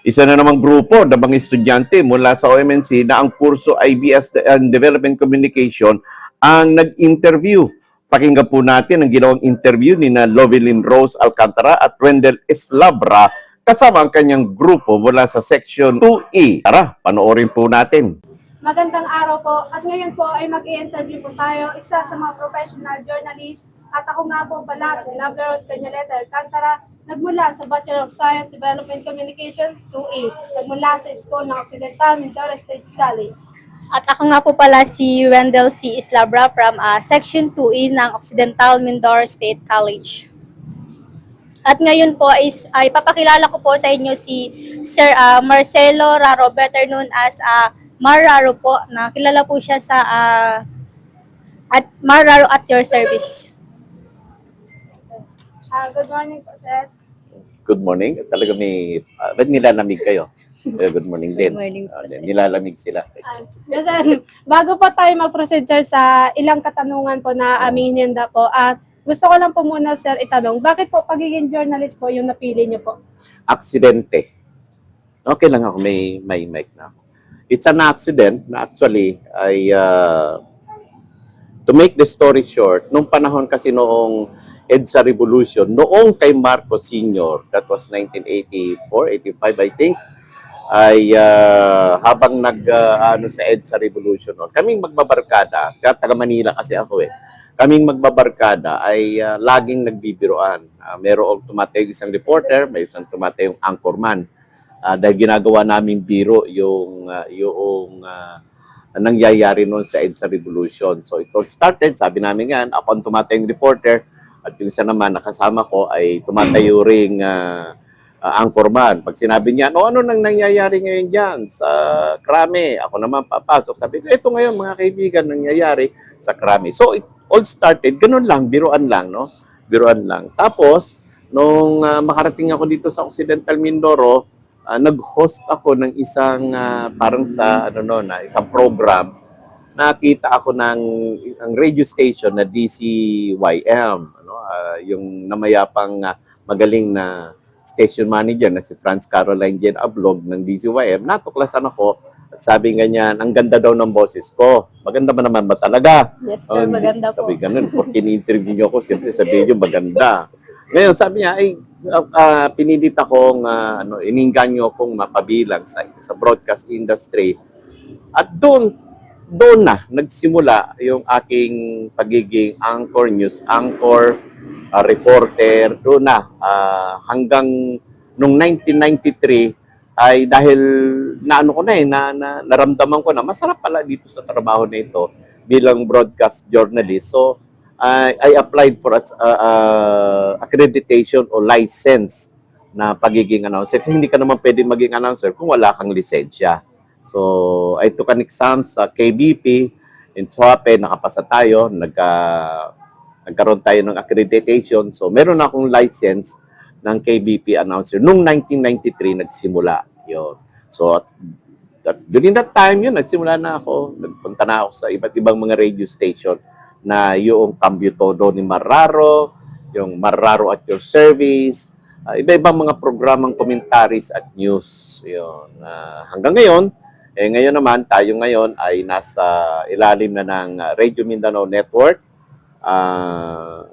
Isa na namang grupo ng mga estudyante mula sa OMNC na ang kurso IBS and Development Communication ang nag-interview. Pakinggan po natin ang ginawang interview ni na Lovelyn Rose Alcantara at Wendell Eslabra kasama ang kanyang grupo mula sa Section 2E. Tara, panoorin po natin. Magandang araw po at ngayon po ay mag-i-interview po tayo, isa sa mga professional journalist at ako nga po pala si Lovelyn Rose Alcantara, nagmula sa Bachelor of Science Development Communication 2E, nagmula sa School ng Occidental Mindoro State College. At ako nga po pala si Wendell C. Eslabra from Section 2E ng Occidental Mindoro State College. At ngayon po ay papakilala ko po sa inyo si Sir Marcelo Raro, better known as Mar Raro po, na kilala po siya sa at Mar Raro at your service. Good morning po, sir. Good morning. Talaga ba't nilalamig kayo? Good morning din. Good morning po, sir. Nilalamig sila. Yes, sir. Bago po tayo mag-proceed, sir, sa ilang katanungan po na aming hinanda po, gusto ko lang po muna, sir, itanong, bakit po pagiging journalist po yung napili niyo po? Aksidente. Okay lang ako, may mic na ako. It's an accident na actually to make the story short, nung panahon kasi noong EDSA Revolution, noong kay Marcos Sr., that was 1984, 85 I think, ay habang sa EDSA Revolution, kaming magbabarkada, taga Manila kasi ako kaming magbabarkada ay laging nagbibiroan. Merong tumatayong isang reporter, may isang tumatayong anchorman. Dahil ginagawa naming biro yung nangyayari noon sa EDSA Revolution. So ito started, sabi namin nga, ako ang tumatayong reporter, at yung isa naman nakasama ko ay tumatayo ring anchorman. Pag sinabi niya, ano nang nangyayari ngayon dyan sa Krame? Ako naman papasok. Sabi ko, ito ngayon mga kaibigan, nangyayari sa Krame. So it all started, ganun lang, biruan lang, no? Biruan lang. Tapos, nung makarating ako dito sa Occidental Mindoro, nag-host ako ng isang parang sa isang program. Nakita ako ng ang radio station na DCYM, yung namayapang magaling na station manager na si Franz Caroline Jen Ablog ng DCYM. Natuklasan ako at sabi nga niya, ang ganda daw ng boses ko. Maganda ba naman ba talaga? Yes, sir, maganda po. Sabi ganun, porque ni-interview niyo ako, siyempre sabi niyo maganda. Ngayon, sabi niya, ay pinilit akong, ininganyo akong mapabilang sa broadcast industry. At doon na nagsimula yung aking pagiging anchor, news anchor, reporter. Doon na hanggang nung 1993 ay dahil naramdaman ko na masarap pala dito sa trabaho na ito bilang broadcast journalist. So I applied for accreditation o license na pagiging announcer. Kasi hindi ka naman pwede maging announcer kung wala kang lisensya. So, I took an exam sa KBP. In SWAPE, nakapasa tayo. Nagkaroon tayo ng accreditation. So, meron akong license ng KBP announcer. Noong 1993, nagsimula yun. So, during that time, nagsimula na ako. Nagpunta na ako sa iba't ibang mga radio station na yung Cambio Todo ni Marraro, yung Marraro at your service, iba-ibang mga programang commentaries at news. Yun. Hanggang ngayon, ngayon naman, tayo ngayon ay nasa ilalim na ng Radio Mindanao Network,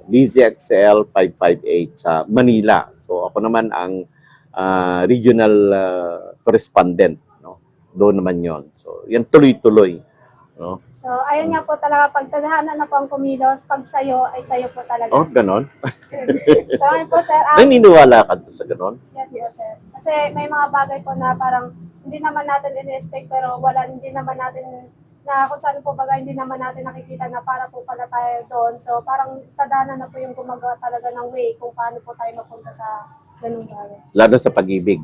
DZXL 558 sa Manila. So ako naman ang regional correspondent. No? Doon naman yon. So yan tuloy-tuloy. No? So, ayun nga po talaga, pag tadhana na po ang kumilos, pag sayo, ay sayo po talaga. Oh, ganon? So, ayun po, sir. Naniniwala ka sa ganon? Yes, po, sir. Kasi may mga bagay po na parang hindi naman natin in-expect, pero hindi naman natin na kung saan po baga hindi naman natin nakikita na para po pala tayo doon. So, parang tadhana na po yung gumagawa talaga ng way kung paano po tayo mapunta sa ganung bagay. Lalo sa pag-ibig.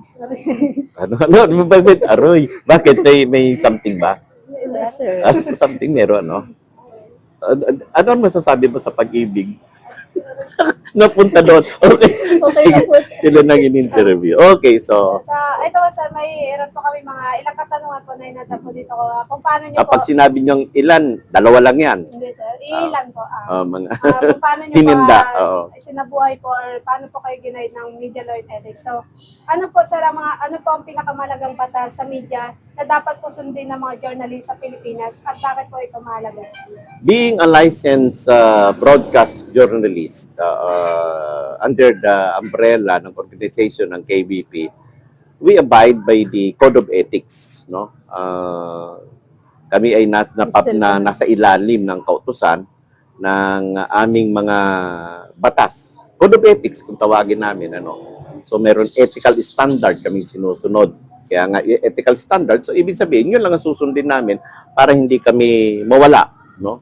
Bakit? Aroy, bakit? May something ba? Yes, sir. Something meron, no? Ano ang masasabi mo sa pag-ibig? Napunta doon. Okay. Okay na po. Sila nang in-interview. Okay, so Ito sir, may meron po kami mga ilang katanungan po na inata po dito kung paano nyo po, kapag sinabi niyong ilan, dalawa lang yan. hindi sir, ilan po, Mga kung paano nyo Hininda, po oo. sinabuhay po or paano po kayo ginaid ng media law and ethics. So, ano po sir, ano po ang pinakamalagang batas sa media na dapat po sundin ng mga journalist sa Pilipinas at bakit po ito mahalaga? Being a licensed broadcast journalist under the umbrella ng organization ng KBP, we abide by the Code of Ethics. No? Kami ay nasa ilalim ng kautusan ng aming mga batas. Code of Ethics kung tawagin namin. Ano? So meron ethical standard kami sinusunod. Kaya nga ethical standard, so ibig sabihin yun lang ang susundin namin para hindi kami mawala, no?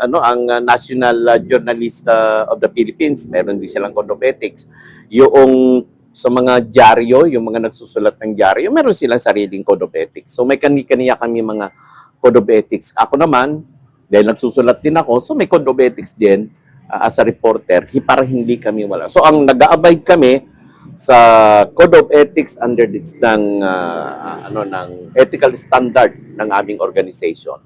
Ang National Journalist of the Philippines, meron din silang Code of Ethics. Yung sa mga dyaryo, yung mga nagsusulat ng dyaryo, meron silang sariling Code of Ethics. So may kani-kaniya kami mga Code of Ethics. Ako naman, dahil nagsusulat din ako, so may Code of Ethics din as a reporter, para hindi kami wala. So ang nag-a-abide kami sa Code of Ethics under this ng ethical standard ng aming organization.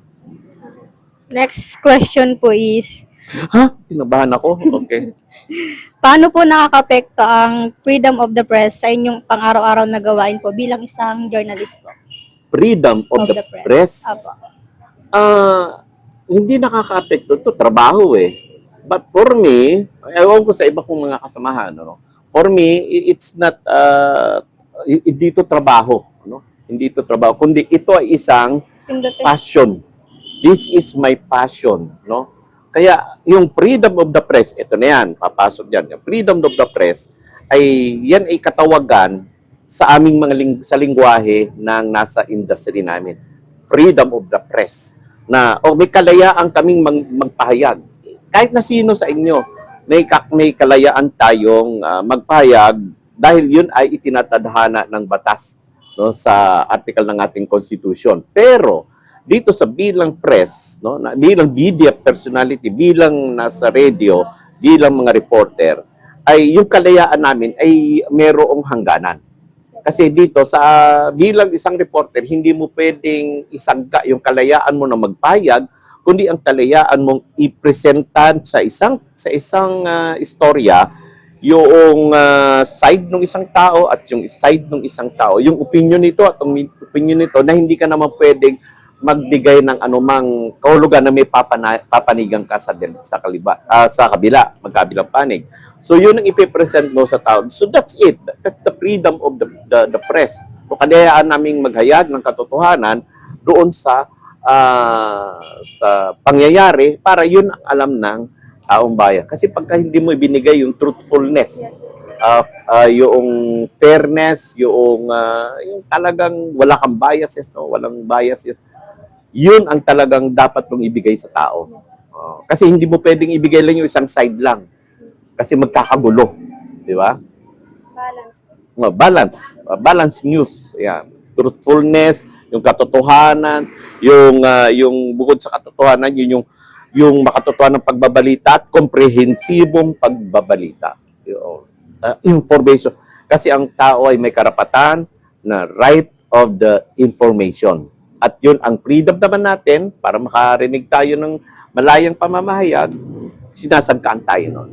Next question po is, Ha? Tinabahan ako? Okay. paano po nakakapekto ang freedom of the press sa inyong pang-araw-araw na gawain po bilang isang journalist po? Freedom of the press. Apo. Hindi nakaka-apekto. Ito, trabaho eh. But for me, ewan ko sa iba kong mga kasamahan, no? For me, it's not, hindi ito trabaho. No? Hindi ito trabaho. Kundi ito ay isang passion. This is my passion. No? Kaya yung freedom of the press, ito na yan, papasok yan. Yung freedom of the press, yan ay katawagan sa aming sa lingwahe ng nasa industry namin. Freedom of the press. Na, may kalayaan kaming magpahayag. Kahit na sino sa inyo, may kalayaan tayong magpahayag dahil yun ay itinatadhana ng batas, no, sa article ng ating Constitution. Pero dito sa bilang press, no, bilang media personality, bilang nasa radio, bilang mga reporter, ay yung kalayaan namin ay merong hangganan. Kasi dito sa bilang isang reporter, hindi mo pwedeng isangga yung kalayaan mo na magpahayag, kundi ang kalayaan mong i-presentan sa isang istorya yung side ng isang tao at yung side ng isang tao, yung opinion nito at yung opinion nito na hindi ka naman pwedeng magbigay ng anumang kahulugan na may papanigang ka sa kabila, magkabilang panig. So yun ang ipipresent mo sa tao. So that's it. That's the freedom of the press. So kalayaan naming maghayag ng katotohanan doon sa pangyayari para yun ang alam ng taong bayan. Kasi pagka hindi mo ibinigay yung truthfulness, yung fairness, yung talagang wala kang biases, no? Walang bias yun ang talagang dapat mong ibigay sa tao. Kasi hindi mo pwedeng ibigay lang yung isang side lang. Kasi magkakagulo. Di ba? Balance. Balance news. Yan. Truthfulness, yung katotohanan, yung bukod sa katotohanan, yung makatotohanan ng pagbabalita at komprehensibong pagbabalita. Information. Kasi ang tao ay may karapatan na right of the information. At yun ang freedom naman natin para makarinig tayo ng malayang pamamahayag, sinasagkaan tayo nun.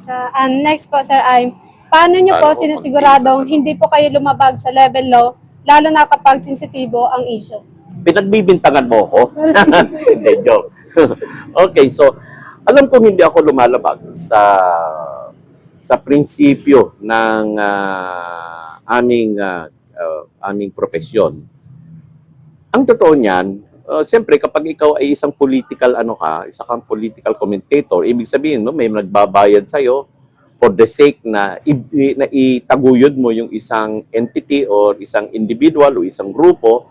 So, next po sir ay, paano nyo po sinisiguradong hindi po kayo lumabag sa level law, lalo na kapag sensitibo ang issue? Pinagbibintangan mo ko? Hindi, joke. Okay, so, alam kong hindi ako lumalabag sa prinsipyo ng aming profesyon. Ang totoo niyan, siyempre kapag ikaw ay isang political isang political commentator, ibig sabihin may nagbabayad sa iyo for the sake na itaguyod mo yung isang entity or isang individual o isang grupo,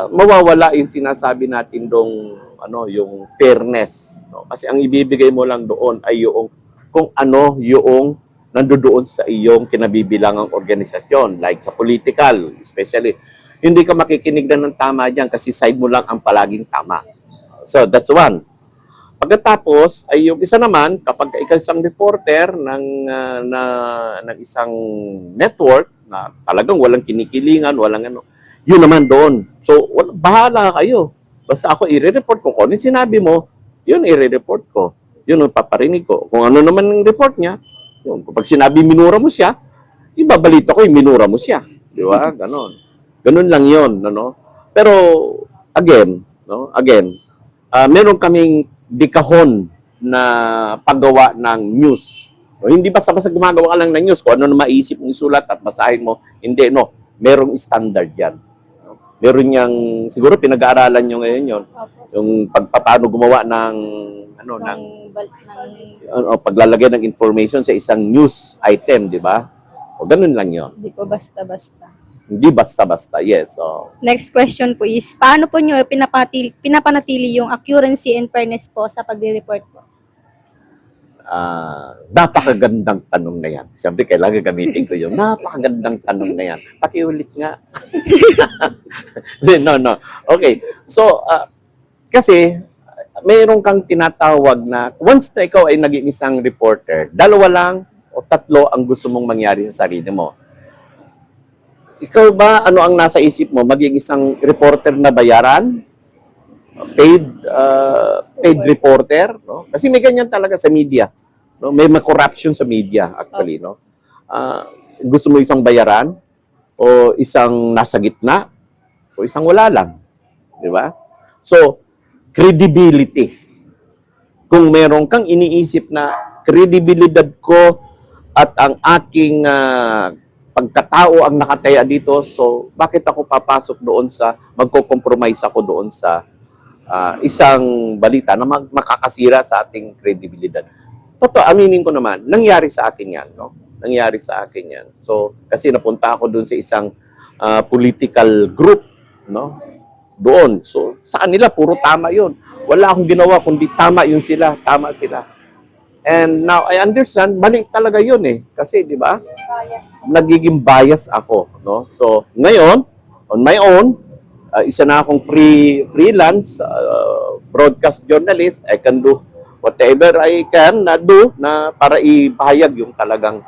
mawawala yung sinasabi natin dong yung fairness, no? Kasi ang ibibigay mo lang doon ay yung kung ano yung nandoon sa iyong kinabibilangang organisasyon, like sa political especially. Hindi ka makikinig na ng tama diyan kasi side mo lang ang palaging tama. So that's one. Pagkatapos ay yung isa naman kapag ikaw isang reporter ng isang network na talagang walang kinikilingan, walang ano, yun naman doon. So bahala kayo. Basta ako i-report ko kung ano yung sinabi mo, yun i-report ko. Yun ang paparinig ko. Kung ano naman ang report niya, yun. Kapag sinabi minura mo siya, ibabalita ko yung minura mo siya. Di ba? Ganon. Ganon lang yun. Ano? Pero again, meron kaming dikahon na paggawa ng news. No, hindi basta-basta gumagawa ka lang ng news kung ano na maisip mong isulat at basahin mo. Hindi, no. Merong standard yan. No? Meron niyang, siguro pinag-aaralan nyo ngayon yon, yung paano gumawa ng paglalagay ng information sa isang news item, di ba? O ganun lang yon. Hindi po basta-basta. Hindi basta-basta, yes. So, Next question po is, paano po nyo pinapanatili yung accuracy and fairness po sa pagre-report po? napakagandang tanong na yan. Sabi, kailangan gamitin ko yun. Napakagandang tanong na yan. Pakiulit nga. No. Okay. So, kasi, mayroon kang tinatawag na, once na ikaw ay naging isang reporter, dalawa lang o tatlo ang gusto mong mangyari sa sarili mo. Ikaw ba, ano ang nasa isip mo? Maging isang reporter na bayaran? Paid reporter? No? Kasi may ganyan talaga sa media. No? May corruption sa media, actually. No? Gusto mo isang bayaran? O isang nasa gitna? O isang wala lang? Di ba? So, credibility. Kung meron kang iniisip na kredibilidad ko at ang aking pagkatao ang nakataya dito, so bakit ako papasok doon sa, magko-compromise ako doon sa isang balita na makakasira sa ating kredibilidad. Totoo, aminin ko naman, nangyari sa akin yan, no? Nangyari sa akin yan. So, kasi napunta ako doon sa isang political group, no? Doon. So, sa kanila, puro tama yun. Wala akong ginawa, kundi tama yun sila. Tama sila. And now, I understand, mali talaga yun eh. Kasi, di ba? Nagiging bias ako. No? So, ngayon, on my own, isa na akong freelance broadcast journalist. I can do whatever I can do na para ipahayag yung talagang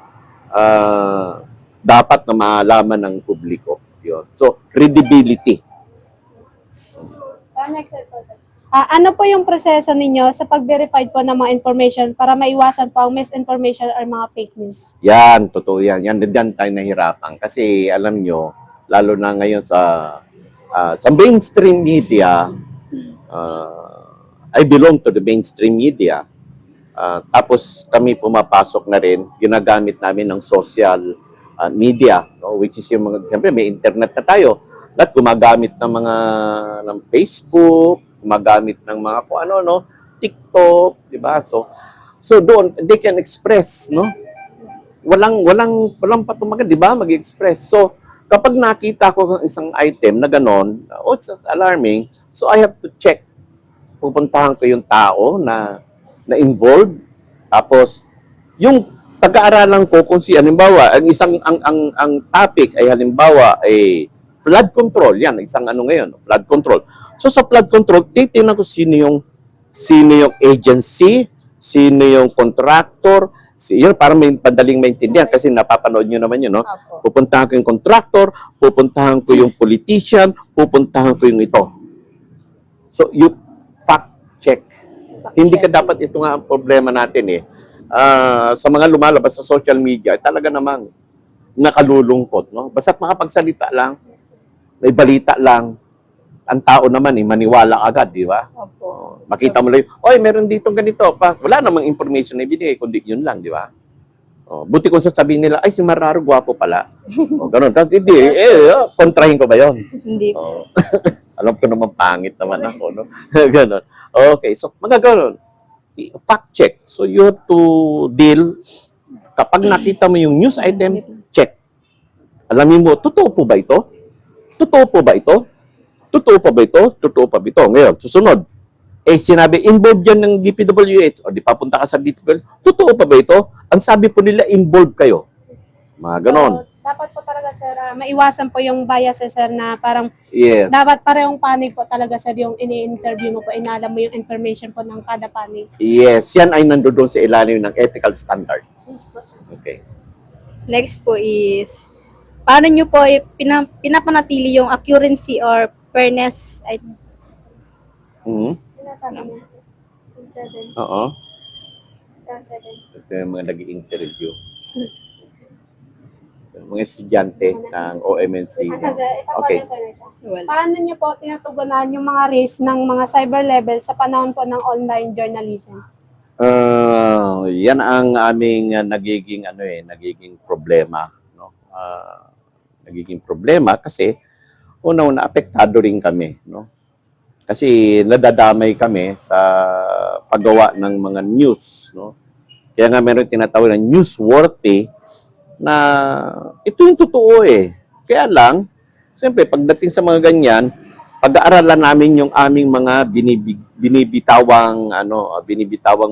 dapat na malaman ng publiko. Yun. So, credibility. Next question. Ano po yung proseso ninyo sa pag-verify po ng mga information para maiwasan po ang misinformation or mga fake news? Yan, totoo yan. Yan din tayo nahirapan. Kasi alam nyo, lalo na ngayon sa mainstream media, I belong to the mainstream media. Tapos kami pumapasok na rin, ginagamit namin ng social media, no? Which is yung mga, siyempre may internet na tayo. At gumagamit ng Facebook, gumagamit ng mga kung ano, no? TikTok, di ba? So doon, they can express, no? Walang patumagan, di ba? Mag-express. So, kapag nakita ko ng isang item na ganon, it's alarming, so I have to check. Pupuntahan ko yung tao na involved. Tapos, yung pag-aaralan ko kung halimbawa, ang topic ay halimbawa ay flood control. Yan, isang ano ngayon, flood control. So sa flood control, titingnan ko sino yung agency, sino yung contractor, yun, para may padaling maintindihan kasi napapanood nyo naman yun, no? Pupuntahan ko yung contractor, pupuntahan ko yung politician, pupuntahan ko yung ito. So, you fact check. Hindi ka dapat, ito nga ang problema natin eh. Sa mga lumalabas sa social media, talaga namang nakalulungkot, no? Basta't makapagsalita lang, may balita lang, ang tao naman maniwala agad, di ba? Opo. Makita mo lang, oy, meron ditong ganito pa. Wala namang information na ibinigay, kundi yun lang, di ba? Buti kung sasabihin nila, ay, si Mararo, gwapo pala. Ganun. Tapos, hindi, kontrahin ko ba yun? Hindi. Alam ko naman, pangit naman ako, no? Ganun. Okay, so, magaganon. Fact check. So, you have to deal, kapag nakita mo yung news item, check. Alamin mo, totoo po ba ito? Totoo po ba ito? Totoo pa ba ito? Totoo pa ba ito? Ngayon, susunod. Sinabi, involved yan ng DPWH. O, di papunta ka sa DPWH. Totoo pa ba ito? Ang sabi po nila, involved kayo. Mga ganon. dapat po talaga sir, maiwasan po yung biases sir na parang Yes. dapat parehong panig po talaga sir yung ini-interview mo po, inalam mo yung information po ng kada panig. Yes, yan ay nandoon sa ilalim ng ethical standard. Yes po. Okay. Next po is, paano nyo po pinapanatili yung accuracy or fairness? Mhm. Sinasabi mo. 7. Oo. 7. Ito yung mga nag-interview. Mga estudyante ng OMNC. Ito Okay. pa sir, paano niyo po tinutugunan yung mga risk ng mga cyber level sa panahon po ng online journalism? Yan ang aming nagiging problema, no? Nagiging problema kasi una apektado rin kami, no? Kasi nadadamay kami sa paggawa ng mga news, no? Kaya nga meron tinatawag na newsworthy na ito yung totoo eh. Kaya lang, siyempre pagdating sa mga ganyan, pag-aaralan namin yung aming mga binibitawang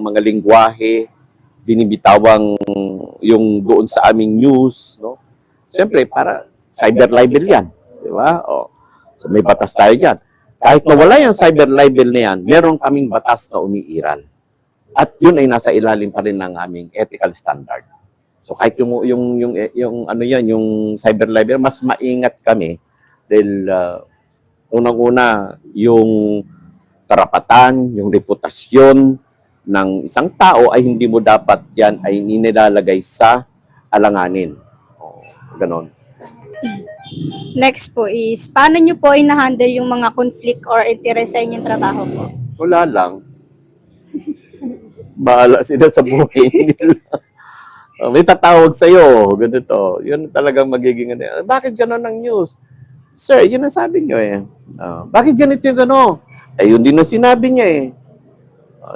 mga lingwahe, binibitawang yung doon sa aming news, no? Siyempre para cyber libel 'yan, di ba? O, so may batas tayo diyan. Kahit nawala yung cyber libel na 'yan, meron kaming batas na umiiral. At yun ay nasa ilalim pa rin ng aming ethical standard. So kahit yung cyber libel, mas maingat kami dahil unang-una, yung karapatan, yung reputasyon ng isang tao ay hindi mo dapat yan ay nilalagay sa alanganin. O, ganon. Next po is, paano nyo po ina-handle yung mga conflict or interest sa inyong trabaho po? Wala lang. Bahala sila sa buhay nila. May tatawag sa'yo, ganito. Yun talagang magiging bakit ganon ang news? Sir, yun ang sabi nyo eh. Bakit ganito yung gano'n? Yun din ang sinabi niya eh.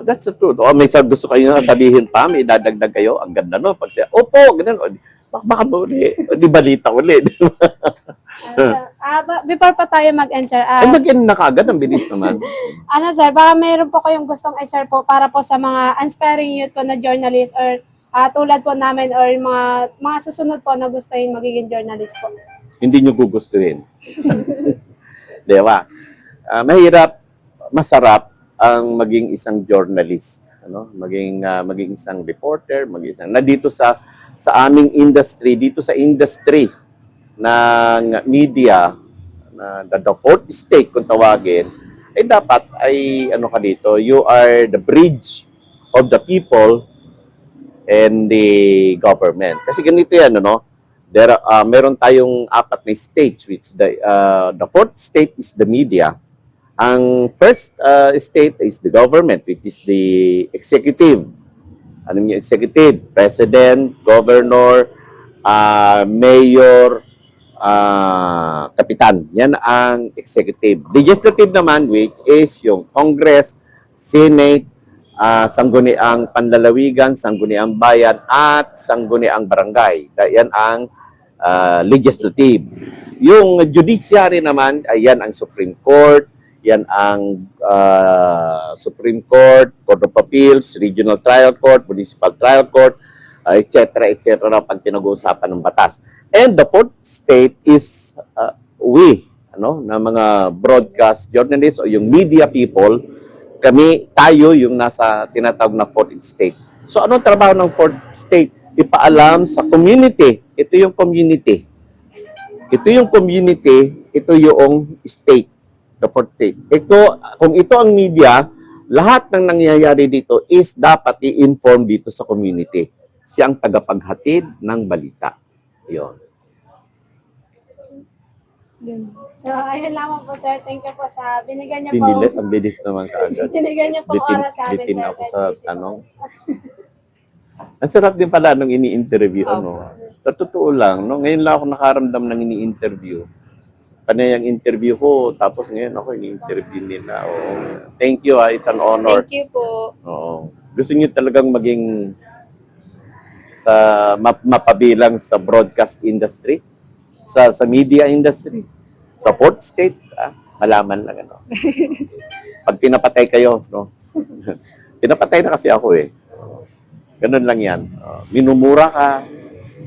That's the truth. May gusto kayo na sabihin pa, may dadagdag kayo. Ang ganda no. Pag siya, opo, ganun. Baka ba uli? Di balita uli. Before pa tayo mag-end sir, Nag-end na kaagad, ang bilis naman. sir, baka mayroon po kayong gustong i-share po para po sa mga aspiring youth po na journalist or tulad po namin or mga susunod po na gusto yung magiging journalist po. Hindi nyo gugustuhin. Di ba? Mahirap, masarap ang maging isang journalist, ano? Maging isang reporter, na dito sa aming industry, dito sa industry ng media na the fourth estate kung tawagin, ay dapat ay ka dito, you are the bridge of the people and the government. Kasi ganito yan, ano? Meron tayong 4 na states, which the fourth state is the media. Ang first state is the government, which is the executive. Ano yung executive? President, governor, mayor, kapitan. Yan ang executive. Legislative naman, which is yung Congress, Senate, sangguniang panlalawigan, sangguniang bayan, at sangguniang barangay. Yan ang legislative. Yung judiciary naman, ayan ang Supreme Court, yan ang Supreme Court, Court of Appeals, Regional Trial Court, Municipal Trial Court, etc. pag pinag-uusapan ng batas. And the fourth state is na mga broadcast journalists o yung media people, tayo yung nasa tinatawag na fourth state. So anong trabaho ng fourth state? Ipaalam sa community. Ito yung community. Ito yung community, ito yung state, the fourth state. Kung ito ang media, lahat ng nangyayari dito is dapat i-inform dito sa community. Siyang tagapaghatid ng balita. Yun. So, ayun lamang po sir. Thank you po sa binigyan niyo po. Pinilit, ang bilis naman kaagad. Binigyan niyo po oras sa amin Bitin sir. ako sa tanong. Ang sarap din pala nung ini-interview. Sa totoo lang, no? Ngayon lang ako nakaramdam ng ini-interview. Kanayang interview ko, tapos ngayon ako ini-interview nila. Thank you, it's an honor. Thank you po. Gusto niyo talagang maging mapabilang sa broadcast industry, sa media industry, sa fourth state, malaman lang ano. Pag pinapatay kayo, no? Pinapatay na kasi ako eh. Ganun lang yan. Minumura ka,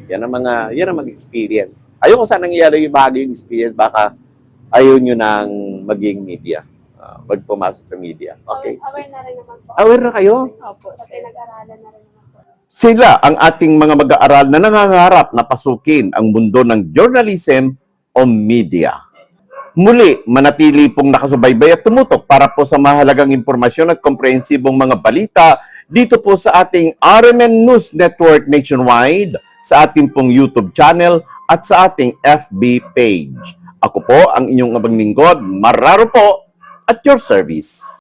Yan ang mag-experience. Ayoko sana nangyayari yung bahagi yung experience, baka ayaw nyo nang maging media. Wag pumasok sa media. Okay. Aware na rin naman po. Aware na kayo? Opo, Kasi sir. nag-aralan na rin naman po. Sila ang ating mga mag-aaral na nangangarap na pasukin ang mundo ng journalism o media. Muli, manatili pong nakasubaybay at tumutok para po sa mahalagang impormasyon at komprehensibong mga balita dito po sa ating RMN News Network nationwide, sa ating pong YouTube channel at sa ating FB page. Ako po ang inyong abang lingkod, Mararo po, at your service.